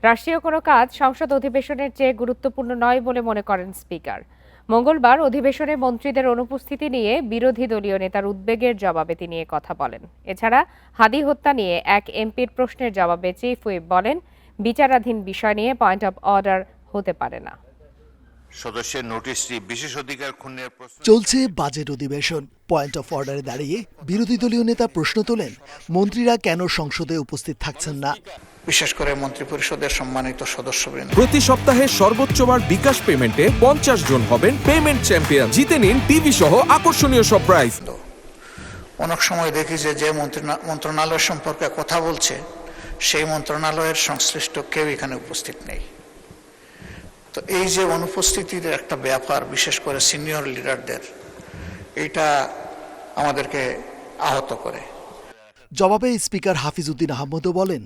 রাষ্ট্রীয় কোনো কাজ সংসদ অধিবেশনের চেয়ে গুরুত্বপূর্ণ নয় বলে মনে করেন স্পিকার। মঙ্গলবার অধিবেশনে মন্ত্রীদের অনুপস্থিতি নিয়ে বিরোধী দলীয় নেতার উদ্বেগের জবাবে তিনি কথা বলেন। এছাড়া হাদি হত্যা নিয়ে এক এমপির প্রশ্নের জবাবে চিফ হুইপ বলেন, বিচারাধীন বিষয় নিয়ে পয়েন্ট অব অর্ডার হতে পারে না। সদস্যের নোটিশটি বিশেষ অধিকার ক্ষুণ্ণের চলছে বাজেট অধিবেশন। পয়েন্ট অফ অর্ডারে দাঁড়িয়ে বিরোধী দলীয় নেতা প্রশ্ন তোলেন, মন্ত্রীরা কেন সংসদে উপস্থিত থাকছেন না। বিশেষ করে মন্ত্রিপরিষদের সম্মানিত সদস্যবৃন্দ, প্রতি সপ্তাহে সর্বোচ্চবার বিকাশ পেমেন্টে 50 জন হবেন পেমেন্ট চ্যাম্পিয়ন। জিতে নিন টিভি সহ আকর্ষণীয় সব প্রাইজ। অনেক সময় দেখি যে মন্ত্রণালয় সম্পর্কে কথা বলছে সেই মন্ত্রণালয়ের সংশ্লিষ্ট কেউ এখানে উপস্থিত নেই। তো এই যে অনুপস্থিতির একটা ব্যাপার, বিশেষ করে সিনিয়র লিডারদের, এটা আমাদেরকে আহত করে। জবাবে স্পিকার হাফিজউদ্দিন আহমদও বলেন,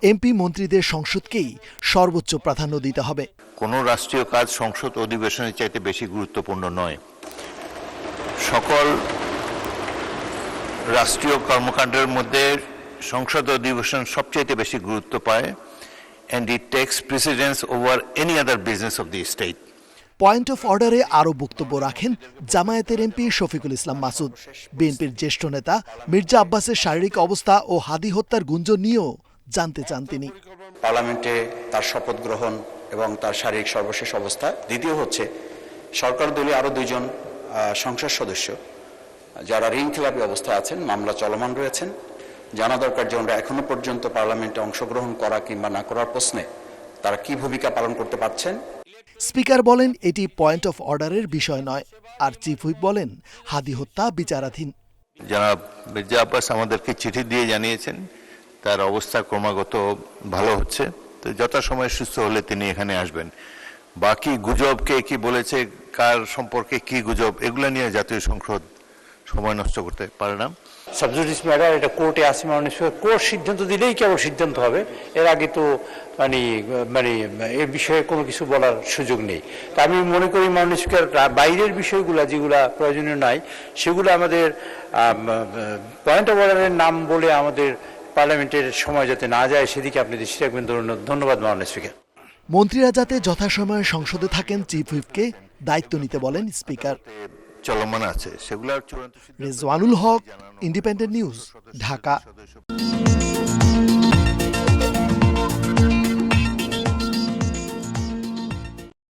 এমপি মন্ত্রীদের সংসদকেই সর্বোচ্চ প্রাধান্য দিতে হবে। কোনো রাষ্ট্রীয় কাজ সংসদ অধিবেশনের চাইতে বেশি গুরুত্বপূর্ণ নয়। সকল রাষ্ট্রীয় কর্মকাণ্ডের মধ্যে সংসদ অধিবেশন সবচেয়ে বেশি গুরুত্ব পায়, and it takes precedence over any other business of the state. Point of অর্ডারে আরও বক্তব্য রাখেন জামায়াতের এমপি শফিকুল ইসলাম মাসুদ। বিএনপির জ্যেষ্ঠ নেতা মির্জা আব্বাসের শারীরিক অবস্থা ও হাদি হত্যার গুঞ্জন নিয়েও জানতে চান তিনি। পার্লামেন্টে তার শপথ গ্রহণ এবং তার শারীরিক সর্বশেষ অবস্থা। দ্বিতীয় হচ্ছে সরকার দলীয় আরও 2 জন সংসদ সদস্য যারা ঋণ খেলাপি অবস্থায় আছেন, মামলা চলমান রয়েছেন। জানা দরকার যে ওরা এখনো পর্যন্ত পার্লামেন্টে অংশগ্রহণ করা কিংবা না করার প্রশ্নে তারা কি ভূমিকা পালন করতে পারছেন। স্পিকার বলেন, এটি পয়েন্ট অফ অর্ডারের বিষয় নয়। আর চিফ হুইপ বলেন, হাদি হত্যা বিচারাধীন। জনাব মির্জা আব্বাস আমাদেরকে চিঠি দিয়ে জানিয়েছেন তার অবস্থা ক্রমাগত ভালো হচ্ছে, তো যথাসময়ে সুস্থ হলে তিনি এখানে আসবেন। বাকি গুজব কে কি বলেছে, কার সম্পর্কে কি গুজব, এগুলো নিয়ে জাতীয় সংসদ সময় নষ্ট করতে পারে না। সাবজুডিস ম্যাটার, এটা কোর্টে আসে, মাননীয় স্পিকার কোর্ট সিদ্ধান্ত দিলেই কেবল সিদ্ধান্ত হবে। এর আগে তো মানে এ বিষয়ে কোনো কিছু বলার সুযোগ নেই। তা আমি মনে করি মাননীয় স্পিকার বাইরের বিষয়গুলো যেগুলো প্রয়োজনীয় নয় সেগুলো আমাদের পয়েন্ট অফ অর্ডারের নাম বলে আমাদের পার্লামেন্টের সময় যাতে না যায় সেদিকে আপনি দৃষ্টি রাখবেন। ধন্যবাদ মাননীয় স্পিকার। মন্ত্রীরা যাতে যথাসময়ে সংসদে থাকেন, চিফ হুইপকে দায়িত্ব নিতে বলেন স্পিকার। চলমান আছে সেগুলোর চূড়ান্ত রেজওয়ানুল হক, ইন্ডিপেন্ডেন্ট নিউজ, ঢাকা।